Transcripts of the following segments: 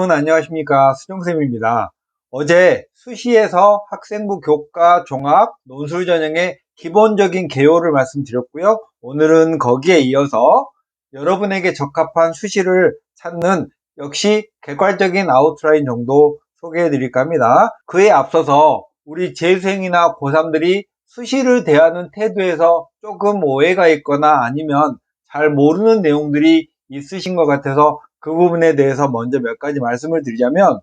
여러분 안녕하십니까, 수정쌤입니다. 어제 수시에서 학생부 교과 종합 논술 전형의 기본적인 개요를 말씀드렸고요. 오늘은 거기에 이어서 여러분에게 적합한 수시를 찾는 역시 객관적인 아웃라인 정도 소개해 드릴까 합니다. 그에 앞서서 우리 재수생이나 고3들이 수시를 대하는 태도에서 조금 오해가 있거나 아니면 잘 모르는 내용들이 있으신 것 같아서 그 부분에 대해서 먼저 몇 가지 말씀을 드리자면,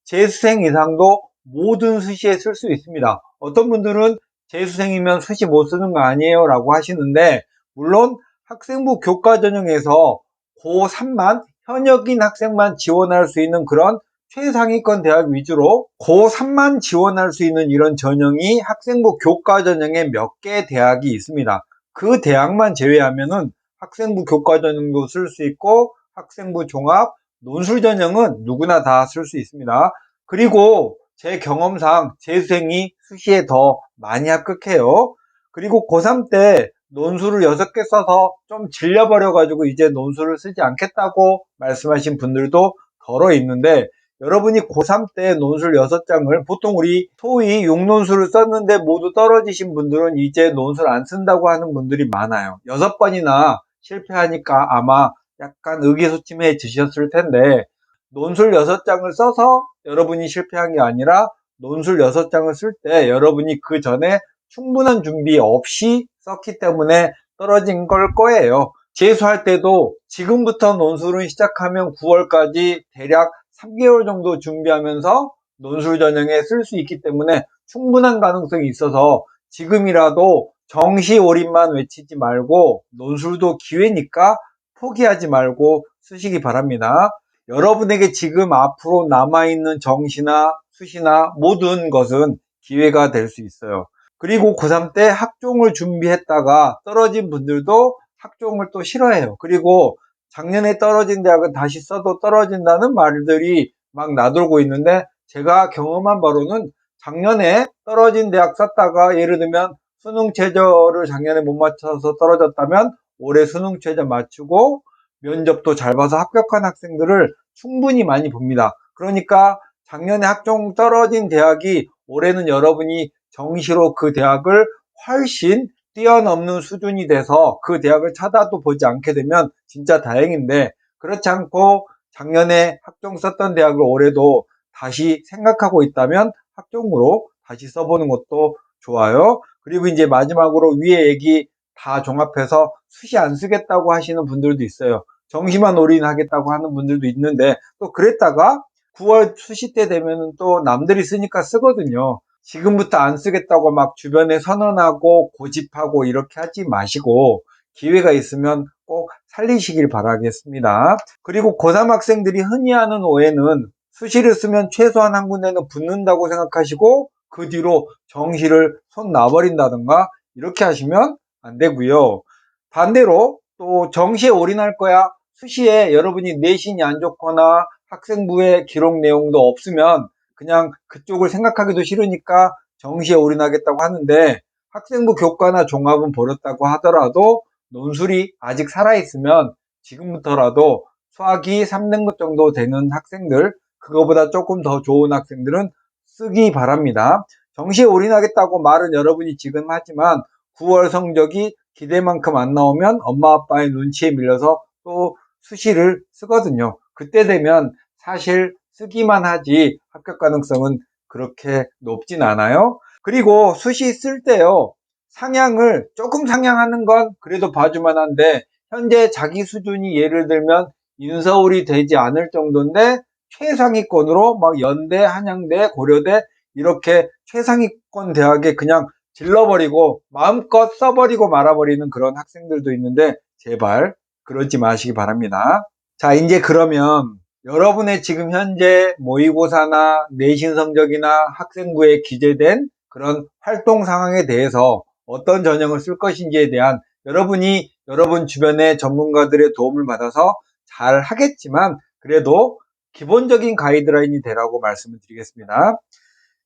재수생 이상도 모든 수시에 쓸 수 있습니다. 어떤 분들은 재수생이면 수시 못 쓰는 거 아니에요 라고 하시는데, 물론 학생부 교과 전형에서 고3만 현역인 학생만 지원할 수 있는 그런 최상위권 대학 위주로 고3만 지원할 수 있는 이런 전형이 학생부 교과 전형에 몇 개 대학이 있습니다. 그 대학만 제외하면은 학생부 교과 전형도 쓸 수 있고 학생부 종합 논술 전형은 누구나 다 쓸 수 있습니다. 그리고 제 경험상 재수생이 수시에 더 많이 합격해요. 그리고 고3 때 논술을 6개 써서 좀 질려버려가지고 이제 논술을 쓰지 않겠다고 말씀하신 분들도 덜어 있는데, 여러분이 고3 때 논술 6장을 보통 우리 소위 6논술을 썼는데 모두 떨어지신 분들은 이제 논술 안 쓴다고 하는 분들이 많아요. 6번이나 실패하니까 아마 약간 의기소침해지셨을 텐데, 논술 6장을 써서 여러분이 실패한 게 아니라 논술 6장을 쓸 때 여러분이 그 전에 충분한 준비 없이 썼기 때문에 떨어진 걸 거예요. 재수할 때도 지금부터 논술을 시작하면 9월까지 대략 3개월 정도 준비하면서 논술 전형에 쓸 수 있기 때문에 충분한 가능성이 있어서 지금이라도 정시올인만 외치지 말고 논술도 기회니까 포기하지 말고 쓰시기 바랍니다. 여러분에게 지금 앞으로 남아있는 정시나 수시나 모든 것은 기회가 될 수 있어요. 그리고 고3 때 학종을 준비했다가 떨어진 분들도 학종을 또 싫어해요. 그리고 작년에 떨어진 대학은 다시 써도 떨어진다는 말들이 막 나돌고 있는데, 제가 경험한 바로는 작년에 떨어진 대학 썼다가 예를 들면 수능 최저를 작년에 못 맞춰서 떨어졌다면 올해 수능 최저 맞추고 면접도 잘 봐서 합격한 학생들을 충분히 많이 봅니다. 그러니까 작년에 학종 떨어진 대학이 올해는 여러분이 정시로 그 대학을 훨씬 뛰어넘는 수준이 돼서 그 대학을 쳐다도 보지 않게 되면 진짜 다행인데, 그렇지 않고 작년에 학종 썼던 대학을 올해도 다시 생각하고 있다면 학종으로 다시 써보는 것도 좋아요. 그리고 이제 마지막으로 위에 얘기 다 종합해서 수시 안 쓰겠다고 하시는 분들도 있어요. 정시만 올인하겠다고 하는 분들도 있는데, 또 그랬다가 9월 수시 때 되면은 또 남들이 쓰니까 쓰거든요. 지금부터 안 쓰겠다고 막 주변에 선언하고 고집하고 이렇게 하지 마시고 기회가 있으면 꼭 살리시길 바라겠습니다. 그리고 고3 학생들이 흔히 하는 오해는 수시를 쓰면 최소한 한 군데는 붙는다고 생각하시고 그 뒤로 정시를 손 놔버린다든가 이렇게 하시면 안 되고요. 반대로 또 정시에 올인할 거야, 수시에 여러분이 내신이 안 좋거나 학생부의 기록 내용도 없으면 그냥 그쪽을 생각하기도 싫으니까 정시에 올인하겠다고 하는데, 학생부 교과나 종합은 버렸다고 하더라도 논술이 아직 살아있으면 지금부터라도 수학이 3등급 정도 되는 학생들, 그거보다 조금 더 좋은 학생들은 쓰기 바랍니다. 정시에 올인하겠다고 말은 여러분이 지금 하지만 9월 성적이 기대만큼 안 나오면 엄마 아빠의 눈치에 밀려서 또 수시를 쓰거든요. 그때 되면 사실 쓰기만 하지 합격 가능성은 그렇게 높진 않아요. 그리고 수시 쓸 때요, 상향을 조금 상향하는 건 그래도 봐주만 한데, 현재 자기 수준이 예를 들면 인서울이 되지 않을 정도인데 최상위권으로 막 연대, 한양대, 고려대 이렇게 최상위권 대학에 그냥 질러버리고 마음껏 써버리고 말아버리는 그런 학생들도 있는데, 제발 그러지 마시기 바랍니다. 자, 이제 그러면 여러분의 지금 현재 모의고사나 내신 성적이나 학생부에 기재된 그런 활동 상황에 대해서 어떤 전형을 쓸 것인지에 대한 여러분이 여러분 주변의 전문가들의 도움을 받아서 잘 하겠지만 그래도 기본적인 가이드라인이 되라고 말씀을 드리겠습니다.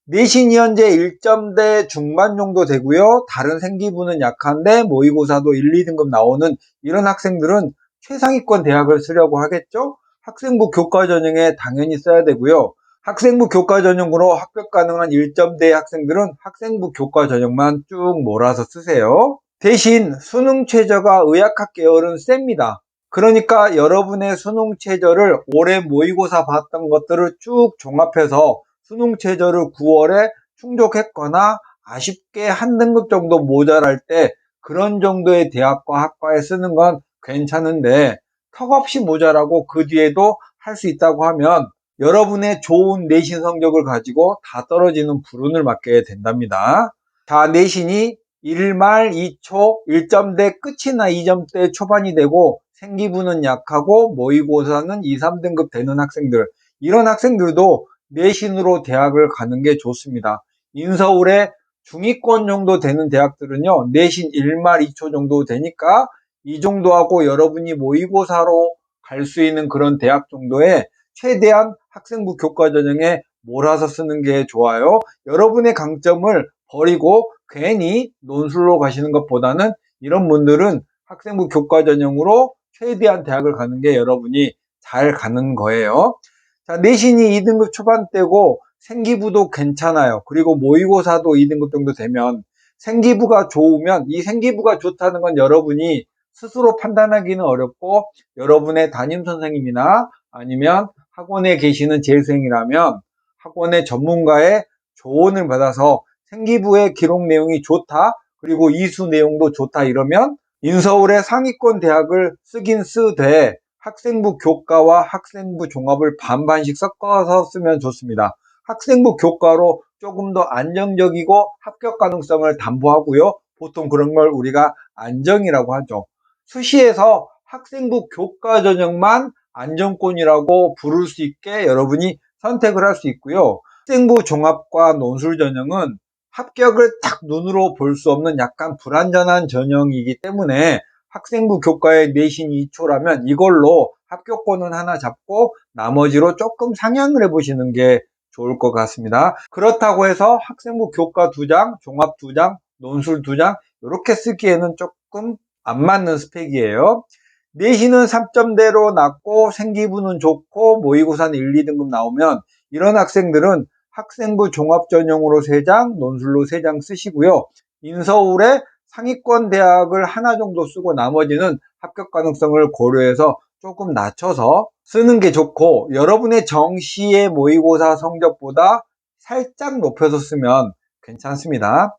내신이 현재 1점대 중반 정도 되고요. 다른 생기부는 약한데 모의고사도 1, 2등급 나오는 이런 학생들은 최상위권 대학을 쓰려고 하겠죠. 학생부 교과전형에 당연히 써야 되고요. 학생부 교과전형으로 합격 가능한 1점대의 학생들은 학생부 교과전형만 쭉 몰아서 쓰세요. 대신 수능 최저가 의학학 계열은 셉니다. 그러니까 여러분의 수능 최저를 올해 모의고사 봤던 것들을 쭉 종합해서 수능 최저를 9월에 충족했거나 아쉽게 한 등급 정도 모자랄 때 그런 정도의 대학과 학과에 쓰는 건 괜찮은데 턱없이 모자라고 그 뒤에도 할 수 있다고 하면 여러분의 좋은 내신 성적을 가지고 다 떨어지는 불운을 맞게 된답니다. 자, 내신이 1말 2초 1점대 끝이나 2점대 초반이 되고 생기부는 약하고 모의고사는 2, 3등급 되는 학생들, 이런 학생들도 내신으로 대학을 가는 게 좋습니다. 인서울에 중위권 정도 되는 대학들은요, 내신 1말 2초 정도 되니까 이 정도 하고 여러분이 모의고사로 갈 수 있는 그런 대학 정도에 최대한 학생부 교과전형에 몰아서 쓰는 게 좋아요. 여러분의 강점을 버리고 괜히 논술로 가시는 것보다는 이런 분들은 학생부 교과전형으로 최대한 대학을 가는 게 여러분이 잘 가는 거예요. 자, 내신이 2등급 초반대고 생기부도 괜찮아요. 그리고 모의고사도 2등급 정도 되면 생기부가 좋으면, 이 생기부가 좋다는 건 여러분이 스스로 판단하기는 어렵고 여러분의 담임 선생님이나 아니면 학원에 계시는 재수생이라면 학원의 전문가의 조언을 받아서 생기부의 기록 내용이 좋다, 그리고 이수 내용도 좋다 이러면 인서울의 상위권 대학을 쓰긴 쓰되 학생부 교과와 학생부 종합을 반반씩 섞어서 쓰면 좋습니다. 학생부 교과로 조금 더 안정적이고 합격 가능성을 담보하고요. 보통 그런 걸 우리가 안정이라고 하죠. 수시에서 학생부 교과 전형만 안정권이라고 부를 수 있게 여러분이 선택을 할 수 있고요. 학생부 종합과 논술 전형은 합격을 딱 눈으로 볼 수 없는 약간 불완전한 전형이기 때문에 학생부 교과의 내신 2초라면 이걸로 합격권은 하나 잡고 나머지로 조금 상향을 해보시는 게 좋을 것 같습니다. 그렇다고 해서 학생부 교과 2장, 종합 2장, 논술 2장 이렇게 쓰기에는 조금 안 맞는 스펙이에요. 내신은 3점대로 낮고 생기부는 좋고 모의고사는 1, 2등급 나오면 이런 학생들은 학생부 종합전형으로 3장, 논술로 3장 쓰시고요. 인서울에 상위권 대학을 하나 정도 쓰고 나머지는 합격 가능성을 고려해서 조금 낮춰서 쓰는 게 좋고, 여러분의 정시의 모의고사 성적보다 살짝 높여서 쓰면 괜찮습니다.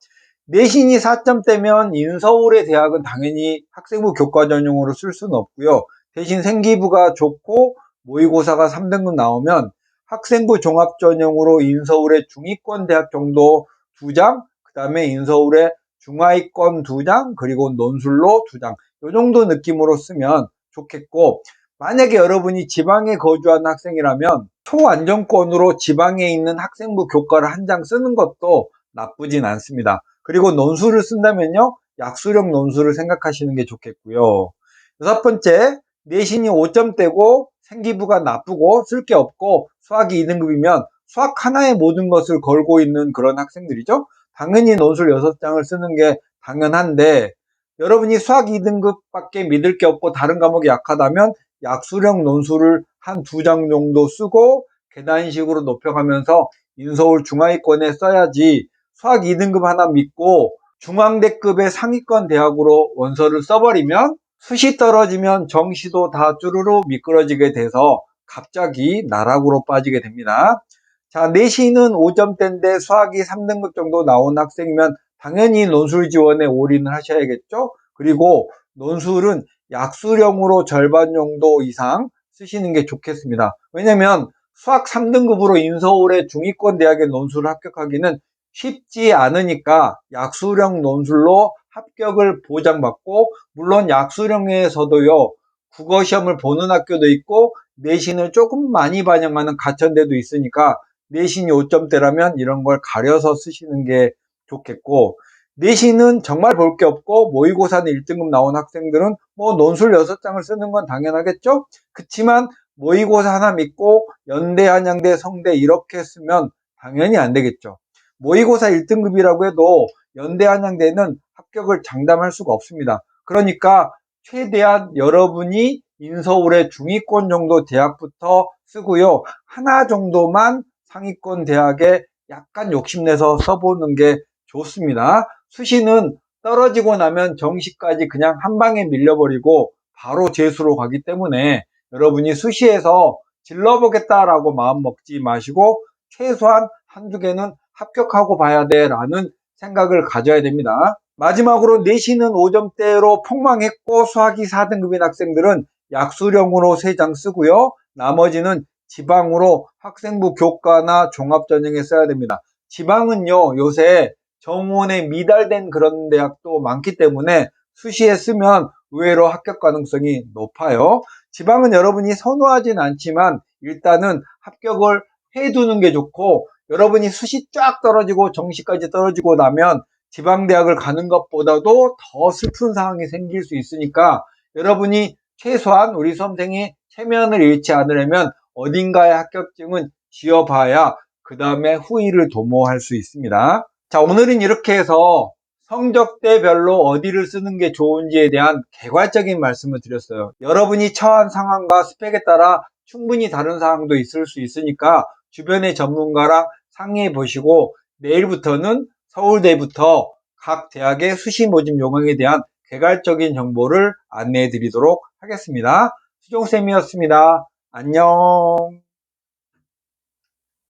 내신이 4점대면 인서울의 대학은 당연히 학생부 교과 전형으로 쓸 수는 없고요. 대신 생기부가 좋고 모의고사가 3등급 나오면 학생부 종합 전형으로 인서울의 중위권 대학 정도 2장, 그 다음에 인서울의 중하위권 2장, 그리고 논술로 2장, 이 정도 느낌으로 쓰면 좋겠고, 만약에 여러분이 지방에 거주하는 학생이라면 초안정권으로 지방에 있는 학생부 교과를 한 장 쓰는 것도 나쁘진 않습니다. 그리고 논술을 쓴다면요, 약수령 논술을 생각하시는 게 좋겠고요. 6번째, 내신이 5점대고 생기부가 나쁘고 쓸 게 없고 수학이 2등급이면 수학 하나에 모든 것을 걸고 있는 그런 학생들이죠. 당연히 논술 6장을 쓰는 게 당연한데, 여러분이 수학 2등급밖에 믿을 게 없고 다른 과목이 약하다면 약수령 논술을 한 2장 정도 쓰고 계단식으로 높여가면서 인서울 중하위권에 써야지, 수학 2등급 하나 믿고 중앙대급의 상위권 대학으로 원서를 써버리면 수시 떨어지면 정시도 다 쭈루루 미끄러지게 돼서 갑자기 나락으로 빠지게 됩니다. 자, 내신은 5점대인데 수학이 3등급 정도 나온 학생이면 당연히 논술 지원에 올인을 하셔야겠죠. 그리고 논술은 약수령으로 절반 정도 이상 쓰시는 게 좋겠습니다. 왜냐면 수학 3등급으로 인서울의 중위권 대학의 논술을 합격하기는 쉽지 않으니까 약수령 논술로 합격을 보장받고, 물론 약수령에서도요, 국어시험을 보는 학교도 있고 내신을 조금 많이 반영하는 가천대도 있으니까 내신이 5점대라면 이런 걸 가려서 쓰시는 게 좋겠고, 내신은 정말 볼 게 없고 모의고사는 1등급 나온 학생들은 뭐 논술 6장을 쓰는 건 당연하겠죠. 그치만 모의고사 하나 믿고 연대, 한양대, 성대 이렇게 쓰면 당연히 안 되겠죠. 모의고사 1등급이라고 해도 연대, 한양대는 합격을 장담할 수가 없습니다. 그러니까 최대한 여러분이 인서울의 중위권 정도 대학부터 쓰고요. 하나 정도만 상위권 대학에 약간 욕심내서 써보는 게 좋습니다. 수시는 떨어지고 나면 정시까지 그냥 한 방에 밀려버리고 바로 재수로 가기 때문에 여러분이 수시에서 질러보겠다라고 마음 먹지 마시고 최소한 한두 개는 합격하고 봐야 돼 라는 생각을 가져야 됩니다. 마지막으로 내신은 5점대로 폭망했고 수학이 4등급인 학생들은 약수령으로 3장 쓰고요. 나머지는 지방으로 학생부 교과나 종합전형에 써야 됩니다. 지방은요, 요새 정원에 미달된 그런 대학도 많기 때문에 수시에 쓰면 의외로 합격 가능성이 높아요. 지방은 여러분이 선호하진 않지만 일단은 합격을 해두는 게 좋고, 여러분이 수시 쫙 떨어지고 정시까지 떨어지고 나면 지방대학을 가는 것보다도 더 슬픈 상황이 생길 수 있으니까 여러분이 최소한 우리 수험생이 체면을 잃지 않으려면 어딘가에 합격증은 쥐어봐야 그 다음에 후위를 도모할 수 있습니다. 자, 오늘은 이렇게 해서 성적대별로 어디를 쓰는 게 좋은지에 대한 개괄적인 말씀을 드렸어요. 여러분이 처한 상황과 스펙에 따라 충분히 다른 상황도 있을 수 있으니까 주변의 전문가랑 상의해 보시고 내일부터는 서울대부터 각 대학의 수시 모집 요강에 대한 개괄적인 정보를 안내해 드리도록 하겠습니다. 수종쌤이었습니다. 안녕.